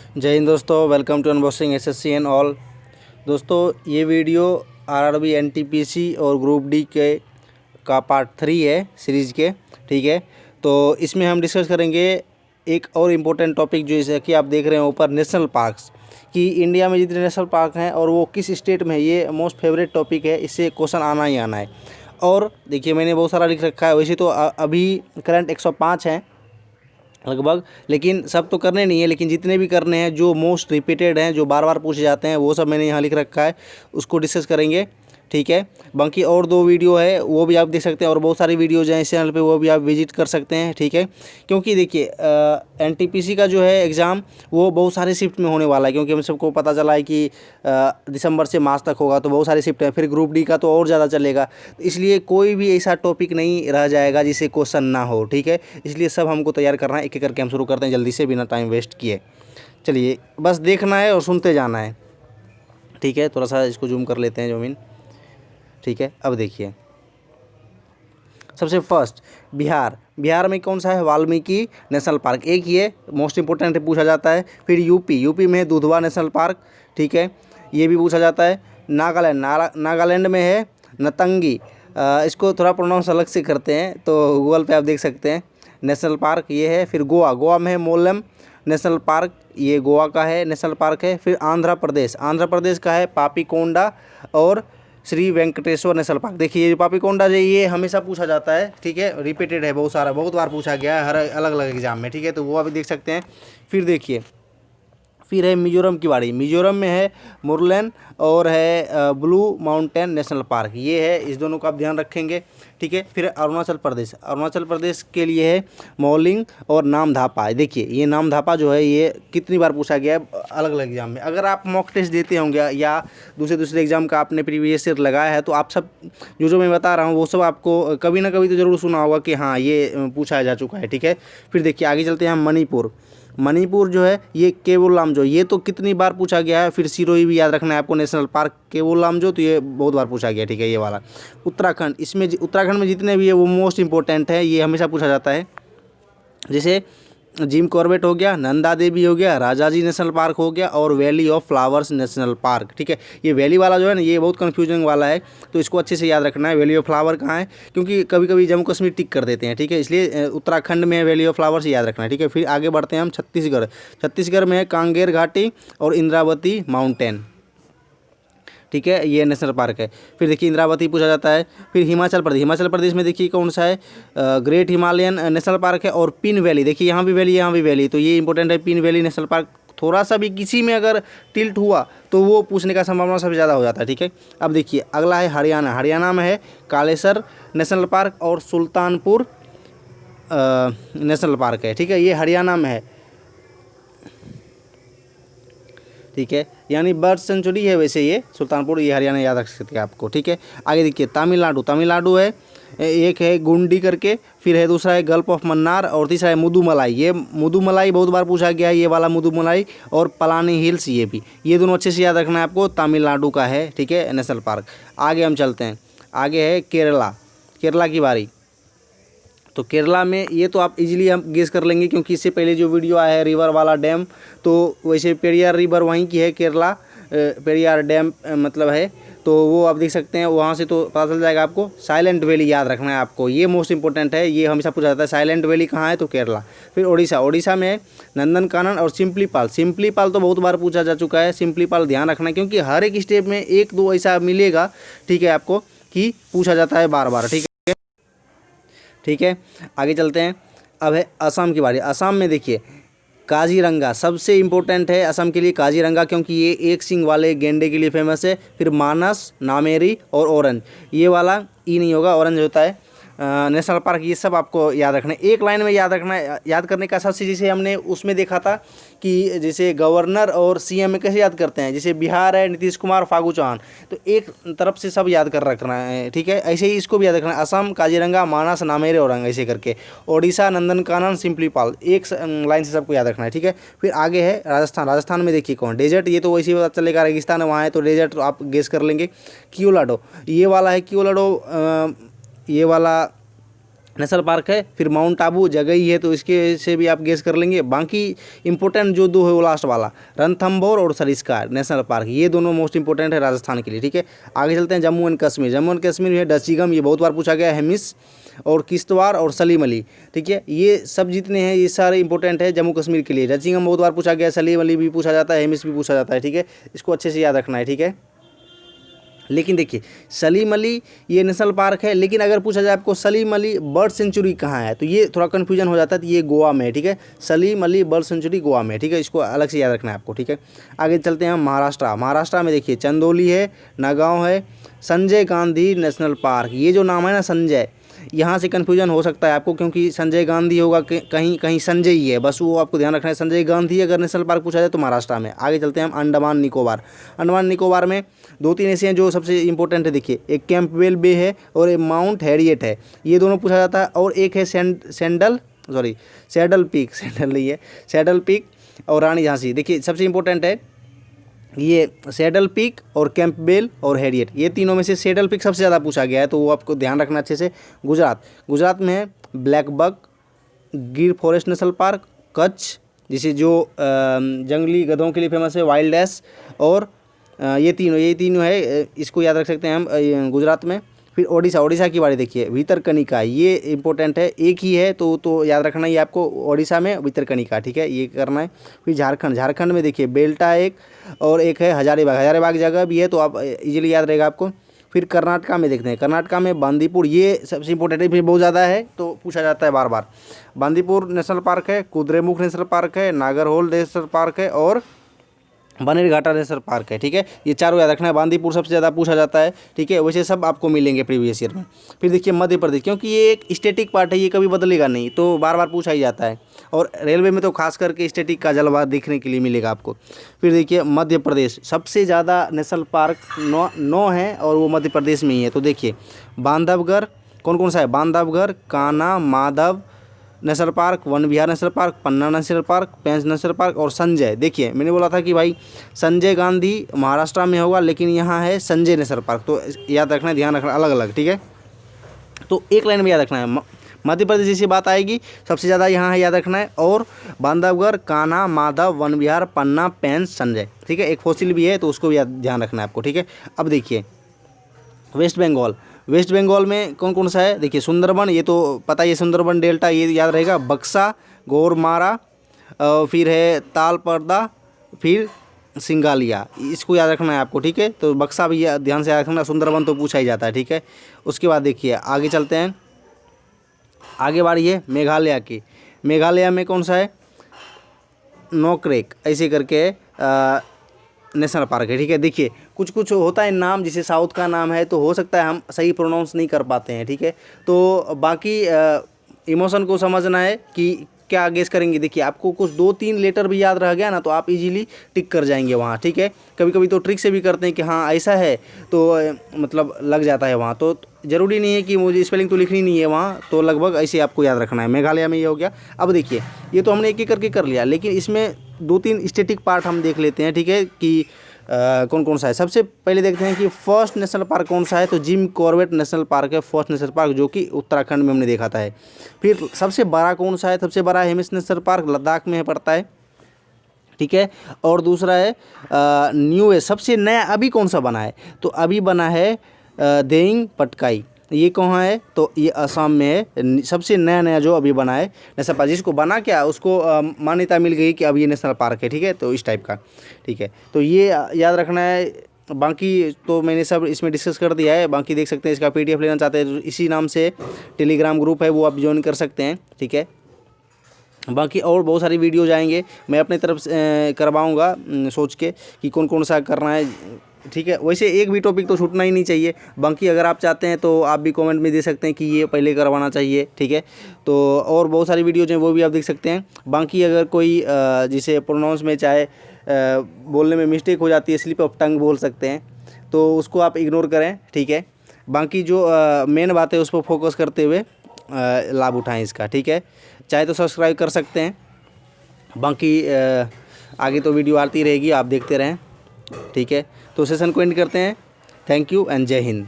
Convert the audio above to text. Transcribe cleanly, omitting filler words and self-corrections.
जय हिंद दोस्तों, welcome to unboxing SSC and all. दोस्तों ये वीडियो आरआरबी एनटीपीसी और ग्रुप डी के का पार्ट 3 है सीरीज़ के। ठीक है, तो इसमें हम डिस्कस करेंगे एक और इम्पोर्टेंट टॉपिक, जो जैसे कि आप देख रहे हैं ऊपर, नेशनल पार्क्स कि इंडिया में जितने नेशनल पार्क हैं और वो किस स्टेट में है। ये मोस्ट फेवरेट टॉपिक है, इससे क्वेश्चन आना ही आना है। और देखिए मैंने बहुत सारा लिख रखा है। वैसे तो अभी करंट 105 हैं लगभग, लेकिन सब तो करने नहीं है, लेकिन जितने भी करने हैं जो मोस्ट रिपीटेड हैं, जो बार बार पूछे जाते हैं, वो सब मैंने यहाँ लिख रखा है, उसको डिस्कस करेंगे। ठीक है, बाकी और 2 वीडियो है वो भी आप देख सकते हैं, और बहुत सारी वीडियोज़ हैं इस चैनल पे, वो भी आप विजिट कर सकते हैं। ठीक है, क्योंकि देखिए एनटीपीसी का जो है एग्ज़ाम वो बहुत सारे शिफ्ट में होने वाला है, क्योंकि हम सबको पता चला है कि दिसंबर से मार्च तक होगा, तो बहुत सारे शिफ्ट हैं। फिर ग्रुप डी का तो और ज़्यादा चलेगा, तो इसलिए कोई भी ऐसा टॉपिक नहीं रह जाएगा जिससे क्वेश्चन ना हो। ठीक है, इसलिए सब हमको तैयार करना है। एक एक करके हम शुरू करते हैं जल्दी से, बिना टाइम वेस्ट किए। चलिए, बस देखना है और सुनते जाना है। ठीक है, थोड़ा सा इसको जूम कर लेते हैं जूमिन। ठीक है, अब देखिए सबसे फर्स्ट बिहार में कौन सा है? वाल्मीकि नेशनल पार्क, एक ये मोस्ट इंपॉर्टेंट पूछा जाता है। फिर यूपी में है दुधवा नेशनल पार्क। ठीक है, ये भी पूछा जाता है। नागालैंड में है नतंगी, इसको थोड़ा प्रोनाउंस अलग से करते हैं, तो गूगल पे आप देख सकते हैं। नेशनल पार्क ये है। फिर गोवा में है मोलम नेशनल पार्क, ये गोवा का है नेशनल पार्क है। फिर आंध्र प्रदेश का है पापीकोंडा और श्री वेंकटेश्वर नेशनल पार्क। देखिए ये पापीकोंडा जो ये हमेशा पूछा जाता है। ठीक है, रिपीटेड है, बहुत बार पूछा गया है हर अलग अलग एग्जाम में। ठीक है, तो वो आप देख सकते हैं। फिर देखिए, फिर है मिजोरम की बारी। मिजोरम में है मुरलेन और है ब्लू माउंटेन नेशनल पार्क, ये है। इस दोनों का आप ध्यान रखेंगे। ठीक है, फिर अरुणाचल प्रदेश के लिए है मौलिंग और नामधापा। देखिए ये नामधापा जो है ये कितनी बार पूछा गया है अलग अलग एग्जाम में। अगर आप मॉक टेस्ट देते होंगे या दूसरे एग्जाम का आपने प्रीवियस ईयर लगाया है, तो आप सब जो मैं बता रहा हूँ वो सब आपको कभी ना कभी तो ज़रूर सुना होगा कि हाँ ये पूछा जा चुका है। ठीक है, फिर देखिए आगे चलते हैं हम। मणिपुर जो है ये केवुल लामजो, ये तो कितनी बार पूछा गया है। फिर सिरोही भी याद रखना है आपको, नेशनल पार्क केवुल लामजो, तो ये बहुत बार पूछा गया। ठीक है, ये वाला। उत्तराखंड में जितने भी है वो मोस्ट इंपॉर्टेंट है, ये हमेशा पूछा जाता है। जैसे जिम कॉर्बेट हो गया, नंदा देवी हो गया, राजाजी नेशनल पार्क हो गया और valley of flowers national park. ठीक है, ये वैली वाला जो है ना ये बहुत कन्फ्यूजिंग वाला है, तो इसको अच्छे से याद रखना है। वैली ऑफ फ्लावर कहाँ है, क्योंकि कभी कभी जम्मू कश्मीर टिक कर देते हैं। ठीक है, इसलिए उत्तराखंड में वैली ऑफ फ्लावर्स याद रखना है। ठीक है, फिर आगे बढ़ते हैं हम। छत्तीसगढ़ में है कांगेर घाटी और इंद्रावती माउंटेन। ठीक है, ये नेशनल पार्क है। फिर देखिए इंद्रावती पूछा जाता है। फिर हिमाचल प्रदेश में देखिए कौन सा है? ग्रेट हिमालयन नेशनल पार्क है और पिन वैली। देखिए यहाँ भी वैली, तो ये इंपॉर्टेंट है। पिन वैली नेशनल पार्क, थोड़ा सा भी किसी में अगर टिल्ट हुआ तो वो पूछने का संभावना सबसे ज़्यादा हो जाता है। ठीक है, अब देखिए अगला है हरियाणा में है कालेसर नेशनल पार्क और सुल्तानपुर नेशनल पार्क है। ठीक है, ये हरियाणा में है। ठीक है, यानी बर्ड सेंचुरी है वैसे ये सुल्तानपुर, ये हरियाणा याद रख सकते हैं आपको। ठीक है, आगे देखिए तमिलनाडु है। एक है गुंडी करके, फिर है दूसरा है गल्फ ऑफ मन्नार और तीसरा है मुदुमलाई। ये मुदुमलाई बहुत बार पूछा गया है, ये वाला मुदुमलाई और पलानी हिल्स, ये दोनों अच्छे से याद रखना है आपको, तमिलनाडु का है। ठीक है, नेशनल पार्क। आगे हम चलते हैं, आगे है केरला की बारी। तो केरला में ये तो आप इजीली हम गेस कर लेंगे, क्योंकि इससे पहले जो वीडियो आया है रिवर वाला डैम, तो वैसे पेरियार रिवर वहीं की है केरला, पेरियार डैम मतलब है, तो वो आप देख सकते हैं, वहाँ से तो पता चल जाएगा आपको। साइलेंट वैली याद रखना है आपको, ये मोस्ट इंपॉर्टेंट है, ये हमेशा पूछा जाता है साइलेंट वैली कहाँ है, तो केरला। फिर ओडिशा में है नंदनकानन और सिंपली पाल तो बहुत बार पूछा जा चुका है। सिंपली पाल ध्यान रखना है, क्योंकि हर एक स्टेप में 1-2 ऐसा मिलेगा। ठीक है, आपको कि पूछा जाता है बार बार। ठीक है, आगे चलते हैं। अब है असम की बारी। असम में देखिए काजीरंगा सबसे इम्पोर्टेंट है असम के लिए, काजीरंगा, क्योंकि ये एक सींग वाले गेंडे के लिए फेमस है। फिर मानस, नामेरी और ऑरेंज, ये वाला ई नहीं होगा, ऑरेंज होता है नेशनल पार्क। ये सब आपको याद रखना है, एक लाइन में याद रखना है। याद करने का सबसे, जैसे हमने उसमें देखा था कि जैसे गवर्नर और सीएम में कैसे याद करते हैं, जैसे बिहार है नीतीश कुमार, फागू चौहान, तो एक तरफ से सब याद कर रखना है। ठीक है, ऐसे ही इसको भी याद रखना है, असम काजीरंगा, मानस, नामेरी, औरंग, ऐसे करके। ओडिशा नंदनकानन, सिंपली पाल, एक लाइन से सबको याद रखना है। ठीक है, फिर आगे है राजस्थान में देखिए कौन? डेजर्ट, ये तो वैसे ही पता चलेगा, रेगिस्तान है वहाँ है, तो डेजर्ट तो आप गेस कर लेंगे। क्योलाडो, ये वाला है क्योलाडो, ये वाला नेशनल पार्क है। फिर माउंट आबू जगह ही है तो इसके से भी आप गेस कर लेंगे। बाकी इंपॉर्टेंट जो दो है वो लास्ट वाला रणथंभौर और सरिस्का नेशनल पार्क, ये दोनों मोस्ट इंपॉर्टेंट है राजस्थान के लिए, ठीक है। आगे चलते हैं जम्मू एंड कश्मीर। जम्मू एंड कश्मीर है डचीगम, ये बहुत बार पूछा गया है, हेमिस और किश्तवाड़ और सलीम अली, ठीक है। ये सब जितने हैं ये सारे इंपॉर्टेंट है जम्मू कश्मीर के लिए। डचीगम बहुत बार पूछा गया है, सलीम अली भी पूछा जाता है, हेमिस भी पूछा जाता है, ठीक है। इसको अच्छे से याद रखना है, ठीक है। लेकिन देखिए सलीम अली ये नेशनल पार्क है, लेकिन अगर पूछा जाए आपको सलीम अली बर्ड सेंचुरी कहाँ है तो ये थोड़ा कन्फ्यूजन हो जाता है, तो ये गोवा में है, ठीक है। सलीम अली बर्ड सेंचुरी गोवा में है, ठीक है। इसको अलग से याद रखना है आपको, ठीक है। आगे चलते हैं हम महाराष्ट्र। महाराष्ट्र में देखिए चंदौली है, नागांव है, संजय गांधी नेशनल पार्क। ये जो नाम है ना संजय, यहाँ से कन्फ्यूजन हो सकता है आपको, क्योंकि संजय गांधी होगा कहीं कहीं संजय ही है, बस वो आपको ध्यान रखना है। संजय गांधी अगर नेशनल पार्क पूछा जाए तो महाराष्ट्र में। आगे चलते हैं हम अंडमान निकोबार। अंडमान निकोबार में दो तीन ऐसे हैं जो सबसे इंपॉर्टेंट है, देखिए एक कैंपबेल बे है और एक माउंट हैरियट है, ये दोनों पूछा जाता है। और एक है सैडल पीक, सैडल नहीं है, सैडल पीक और रानी झांसी। देखिए सबसे इंपॉर्टेंट है ये सैडल पीक और कैंपबेल और हैरियट, ये तीनों में से सैडल पीक सबसे ज़्यादा पूछा गया है, तो वो आपको ध्यान रखना अच्छे से। गुजरात में है ब्लैक बक, गिर फॉरेस्ट नेशनल पार्क, कच्छ जिसे जो जंगली गधों के लिए फेमस है, वाइल्ड एस, और ये तीनों है, इसको याद रख सकते हैं हम गुजरात में। फिर ओडिशा की बारी देखिए, भीतरकनिका, ये इंपॉर्टेंट है, एक ही है तो याद रखना ही आपको, ओडिशा में भीतरकनिका, ठीक है, ये करना है। फिर झारखंड में देखिए बेल्टा एक और एक है हजारीबाग जगह भी है, तो आप इजीली याद रहेगा आपको। फिर कर्नाटका में देखते हैं, कर्नाटका में बांदीपुर, ये सबसे इंपॉर्टेंट है, फिर बहुत ज़्यादा है तो पूछा जाता है बार बार। बांदीपुर नेशनल पार्क है, कुद्रेमुख नेशनल पार्क है, नागरहोल नेशनल पार्क है और बनेरघाटा नेशनल पार्क है, ठीक है। ये चारों याद रखना है। बांदीपुर सबसे ज़्यादा पूछा जाता है, ठीक है, वैसे सब आपको मिलेंगे प्रीवियस ईयर में। फिर देखिए मध्य प्रदेश, क्योंकि ये एक स्टैटिक पार्ट है, ये कभी बदलेगा नहीं, तो बार बार पूछा ही जाता है। और रेलवे में तो खास करके स्टैटिक का जलवा देखने के लिए मिलेगा आपको। फिर देखिए मध्य प्रदेश, सबसे ज़्यादा नेशनल पार्क 9 है और वो मध्य प्रदेश में ही है। तो देखिए बांधवगढ़, कौन सा है, Bandhavgarh, Kanha, Madhav national park, Van Vihar national park, Panna national park, Pench national park और संजय। देखिए मैंने बोला था कि भाई संजय गांधी महाराष्ट्र में होगा, लेकिन यहाँ है संजय नेशनल पार्क, तो याद रखना है, ध्यान रखना अलग अलग, ठीक है। तो एक लाइन में याद रखना है, मध्य प्रदेश जैसी बात आएगी सबसे ज़्यादा यहाँ है, याद रखना है। और बांधवगढ़, कान्हा, माधव, वन विहार, पन्ना, पेंच, संजय, ठीक है। एक फॉसिल भी है तो उसको भी ध्यान रखना है आपको, ठीक है। अब देखिए वेस्ट बंगाल में कौन सा है, देखिए सुंदरबन, ये तो पता ही है, सुंदरबन डेल्टा ये याद रहेगा। बक्सा, गोरमारा, फिर है तालपर्दा, फिर सिंगालिया, इसको याद रखना है आपको, ठीक है। तो बक्सा भी ध्यान से याद रखना, सुंदरबन तो पूछा ही जाता है, ठीक है। उसके बाद देखिए आगे चलते हैं, आगे बारी है मेघालय की। मेघालय में कौन सा है, नोकरेक ऐसे करके नेशनल पार्क है, ठीक है। देखिए कुछ होता है नाम, जैसे साउथ का नाम है तो हो सकता है हम सही प्रोनाउंस नहीं कर पाते हैं, ठीक है। तो बाकी इमोशन को समझना है कि क्या गेस करेंगे। देखिए आपको कुछ 2-3 लेटर भी याद रह गया ना तो आप इजीली टिक कर जाएंगे वहाँ, ठीक है। कभी कभी तो ट्रिक से भी करते हैं कि हाँ ऐसा है तो मतलब लग जाता है वहाँ, तो ज़रूरी नहीं है कि मुझे स्पेलिंग तो लिखनी नहीं है वहाँ, तो लगभग ऐसे आपको याद रखना है। मेघालय में ये हो गया। अब देखिए ये तो हमने एक एक करके कर लिया, लेकिन इसमें 2-3 स्टैटिक पार्ट हम देख लेते हैं, ठीक है, कि कौन सा है। सबसे पहले देखते हैं कि फर्स्ट नेशनल पार्क कौन सा है, तो जिम कॉर्बेट नेशनल पार्क है फर्स्ट नेशनल पार्क, जो कि उत्तराखंड में हमने देखा था है। फिर सबसे बड़ा कौन सा है, सबसे बड़ा हेमिस नेशनल पार्क लद्दाख में पड़ता है, ठीक है। और दूसरा है न्यू है, सबसे नया अभी कौन सा बना है, तो अभी बना है देइंग पटकाई, ये कहाँ है, तो ये असम में है। सबसे नया जो अभी बना है नेशनल पार्क, जिसको बना क्या उसको मान्यता मिल गई कि अब ये नेशनल पार्क है, ठीक है। तो इस टाइप का, ठीक है, तो ये याद रखना है। बाकी तो मैंने सब इसमें डिस्कस कर दिया है, बाकी देख सकते हैं। इसका PDF लेना चाहते हैं तो इसी नाम से टेलीग्राम ग्रुप है वो आप ज्वाइन कर सकते हैं, ठीक है। बाकी और बहुत सारी वीडियो जाएंगे, मैं अपने तरफ से करवाऊँगा सोच के कि कौन सा करना है, ठीक है। वैसे एक भी टॉपिक तो छूटना ही नहीं चाहिए। बाकी अगर आप चाहते हैं तो आप भी कमेंट में दे सकते हैं कि ये पहले करवाना चाहिए, ठीक है। तो और बहुत सारी वीडियोज हैं वो भी आप देख सकते हैं। बाकी अगर कोई जिसे प्रोनाउंस में चाहे बोलने में मिस्टेक हो जाती है, स्लिप ऑफ टंग बोल सकते हैं, तो उसको आप इग्नोर करें, ठीक है। बाकी जो मेन बात है उस पर फोकस करते हुए लाभ उठाएं इसका, ठीक है। चाहे तो सब्सक्राइब कर सकते हैं। बाकी आगे तो वीडियो आती रहेगी, आप देखते रहें, ठीक है। तो सेशन को एंड करते हैं। थैंक यू एंड जय हिंद।